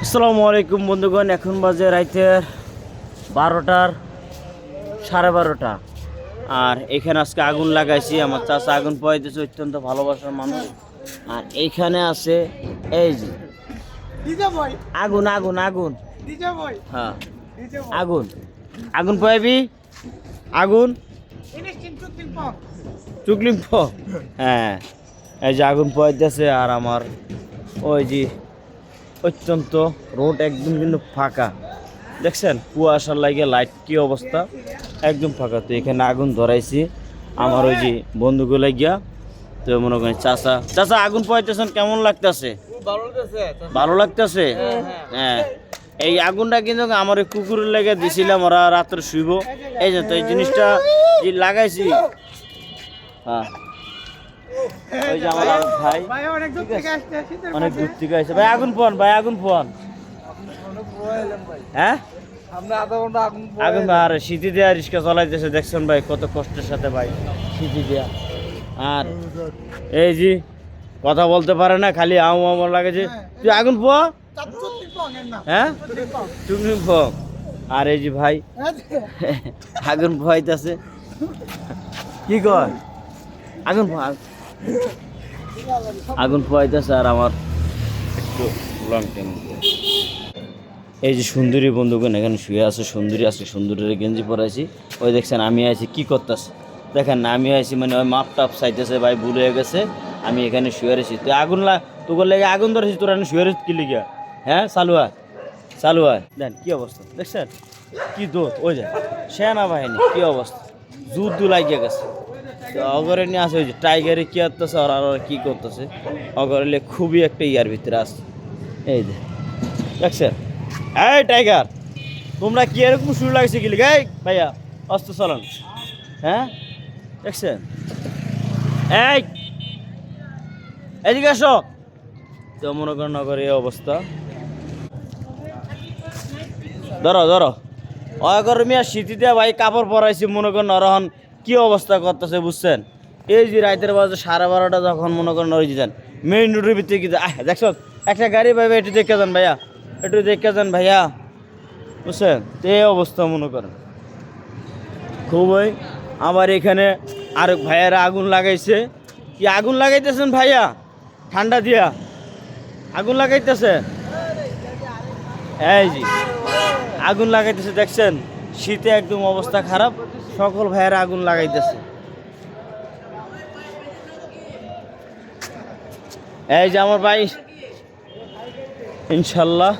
আসসালামু আলাইকুম বন্ধুগণ, এখন বাজে রাইতের 12টার 12:30। আর এখানে আজকে আগুন লাগাইছি। আমার চাচা আগুন পোয়াইতেছে, অত্যন্ত ভালোবাসার মানুষ। আর এইখানে আছে এই যে আগুন আগুন আগুন হ্যাঁ আগুন আগুন পোয়াবি আগুন চুকলিম হ্যাঁ, এই যে আগুন পোয়াইতেছে। আর আমার ওই যে অত্যন্ত রোড একদম কিন্তু ফাঁকা, দেখছেন কুয়াশার লাগে লাইট কি অবস্থা, একদম ফাঁকা। তো এখানে আগুন ধরাইছি আমার ওই যে বন্ধুগুলো গিয়া। তো মনে করেন চাচা চাচা আগুন পোয়াইতেছেন, কেমন লাগতেছে? ভালো লাগতেছে। হ্যাঁ, এই আগুনটা কিন্তু আমার ওই কুকুরের লেগে দিছিলাম, ওরা রাত্রে শুইব। এই যে তো এই জিনিসটা যে লাগাইছি। হ্যাঁ, ওই যে আমার ভাই অনেক দূর থেকে আসছে। ভাই আগুন পোয়ান, ভাই আগুন পোয়ান। হ্যাঁ আগুন আর শীতি দেওয়া রিক্সা চলাইতেছে, দেখছেন ভাই কত কষ্টের সাথে ভাই শীতি দেওয়া। আর এই যে কথা বলতে পারে না, খালি আম আম লাগেছে। তুই আগুন পোয়া। হ্যাঁ তুমি পো। আর এই যে ভাই আগুন পোয়াইতেছে, কি কর আগুন পোয়া আগুন পোয়াইতেছে। আর আমার একটু লং টাইম এই যে সুন্দরী বন্ধুগণ এখানে শুয়ে আছে। সুন্দরী আছে, সুন্দরীর গেঞ্জি পরাইছি। ওই দেখছেন আমি আছি কি করতেছে, দেখেন না আমি আছি মানে ওই মাপ টাপ চাইতেছে ভাই, ভুল হয়ে গেছে। আমি এখানে শুয়ে রয়েছি। তুই আগুন তোর লেগে আগুন ধরেছি, তোর আমি শুয়ে রয়েছি কি লিগা? হ্যাঁ চালু হয় দেন কি অবস্থা, দেখছেন কি দোষ। ওই যে সেনাবাহিনী কি অবস্থা, যুদ্ধ লাগিয়ে গেছে। অগরে নিয়ে আসে ওই যে টাইগারে কি করতেছে, আর কি করতেছে অগরে খুবই একটা ইয়ার ভিতরে আসছে। এই যে দেখছেন, এই টাইগার তোমরা কি এরকম শুরু লাগছে কি লিখে? ভাইয়া অস্ত্র চালান। হ্যাঁ দেখছেন, এই এদিকে আসো। তো মনে করেন নগর এই অবস্থা। ধরো অগর মিয়া শীতিতে ভাই কাপড় পরাইছি, মনে করেন অরহন কি অবস্থা করতেছে বুঝছেন। এই যে রাতের বাজে 12:30 যখন মনে করেন ওই যান মেইন রোডের ভিতরে কি দেখছ একটা গাড়ি পাইবে, একটু দেখে যান ভাইয়া, একটু দেখে যান ভাইয়া, বুঝছেন। তো এই অবস্থা মনে করেন খুবই। আবার এখানে আর ভাইয়ারা আগুন লাগাইছে। কি আগুন লাগাইতেছেন ভাইয়া? ঠান্ডা দিয়া আগুন লাগাইতেছে। এই যে আগুন লাগাইতেছে, দেখছেন শীতে একদম অবস্থা খারাপ। সকল ভাইয়ারা আগুন লাগাইতেছে। এই যে আমার ভাই ইনশাল্লাহ